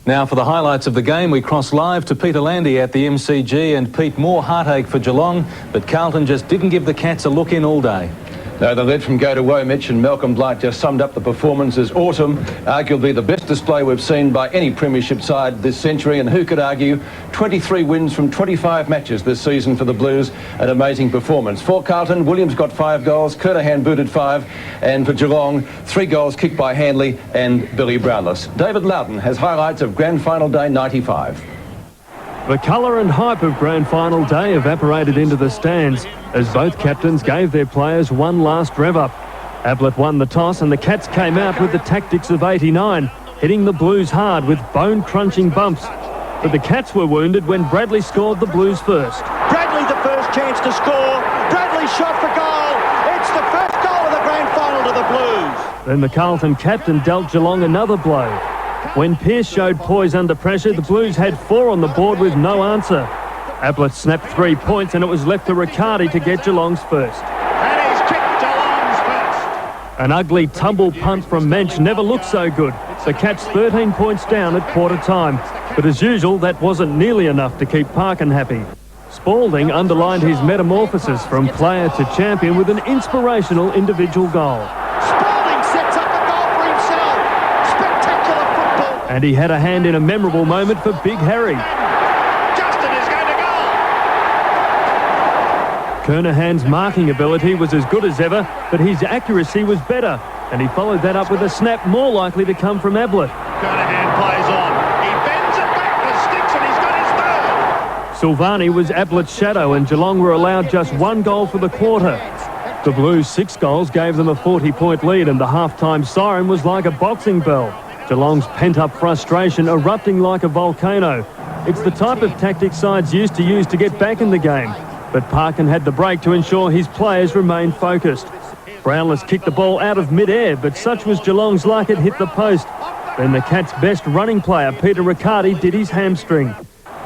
Now for the highlights of the game, we cross live to Peter Landy at the MCG. And Pete, more heartache for Geelong, but Carlton just didn't give the Cats a look in all day. No, the lead from Go to Woe, Mitch, and Malcolm Blight just summed up the performance as autumn, arguably the best display we've seen by any premiership side this century, and who could argue 23 wins from 25 matches this season for the Blues, an amazing performance. For Carlton, Williams got 5 goals, Kernahan booted 5, and for Geelong, 3 goals kicked by Handley and Billy Brownless. David Loudon has highlights of Grand Final Day 95. The colour and hype of Grand Final Day evaporated into the stands as both captains gave their players one last rev-up. Ablett won the toss and the Cats came out with the tactics of '89, hitting the Blues hard with bone-crunching bumps. But the Cats were wounded when Bradley scored the Blues first. Bradley the first chance to score. Bradley shot for goal. It's the first goal of the Grand Final to the Blues. Then the Carlton captain dealt Geelong another blow. When Pearce showed poise under pressure, the Blues had 4 on the board with no answer. Ablett snapped 3 points and it was left to Riccardi to get Geelong's first. And he's kicked Geelong's first. An ugly tumble punt from Mensch never looked so good. The Cats 13 points down at quarter time. But as usual, that wasn't nearly enough to keep Parkin happy. Spalding underlined his metamorphosis from player to champion with an inspirational individual goal. And he had a hand in a memorable moment for Big Harry. Justin is going to goal. Kernahan's marking ability was as good as ever, but his accuracy was better. And he followed that up with a snap more likely to come from Ablett. Kernahan plays on. He bends it back for sticks and he's got his third. Silvani was Ablett's shadow and Geelong were allowed just 1 goal for the quarter. The Blues' 6 goals gave them a 40-point lead and the half-time siren was like a boxing bell. Geelong's pent-up frustration erupting like a volcano. It's the type of tactic sides used to use to get back in the game. But Parkin had the break to ensure his players remained focused. Brownless kicked the ball out of mid-air, but such was Geelong's luck it hit the post. Then the Cats' best running player, Peter Riccardi, did his hamstring.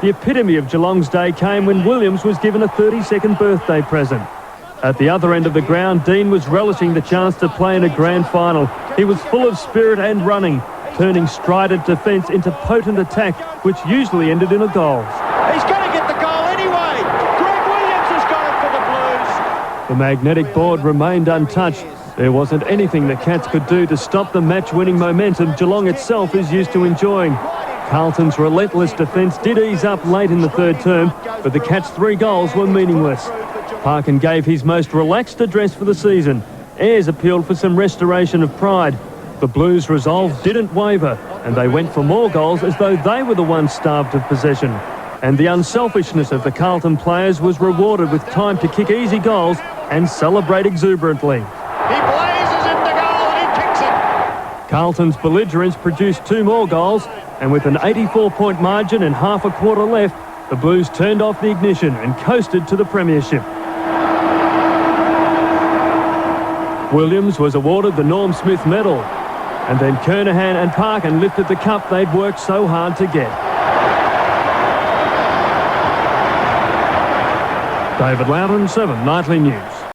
The epitome of Geelong's day came when Williams was given a 32nd birthday present. At the other end of the ground, Dean was relishing the chance to play in a grand final. He was full of spirit and running, turning strident defence into potent attack, which usually ended in a goal. He's going to get the goal anyway. Greg Williams has got it for the Blues. The magnetic board remained untouched. There wasn't anything the Cats could do to stop the match-winning momentum Geelong itself is used to enjoying. Carlton's relentless defence did ease up late in the third term, but the Cats' 3 goals were meaningless. Parkin gave his most relaxed address for the season. Ayres appealed for some restoration of pride. The Blues' resolve didn't waver, and they went for more goals as though they were the ones starved of possession. And the unselfishness of the Carlton players was rewarded with time to kick easy goals and celebrate exuberantly. He blazes into goal and he kicks it. Carlton's belligerents produced 2 more goals, and with an 84-point margin and half a quarter left, the Blues turned off the ignition and coasted to the premiership. Williams was awarded the Norm Smith Medal. And then Kernahan and Parkin lifted the cup they'd worked so hard to get. David Loudon, 7 Nightly News.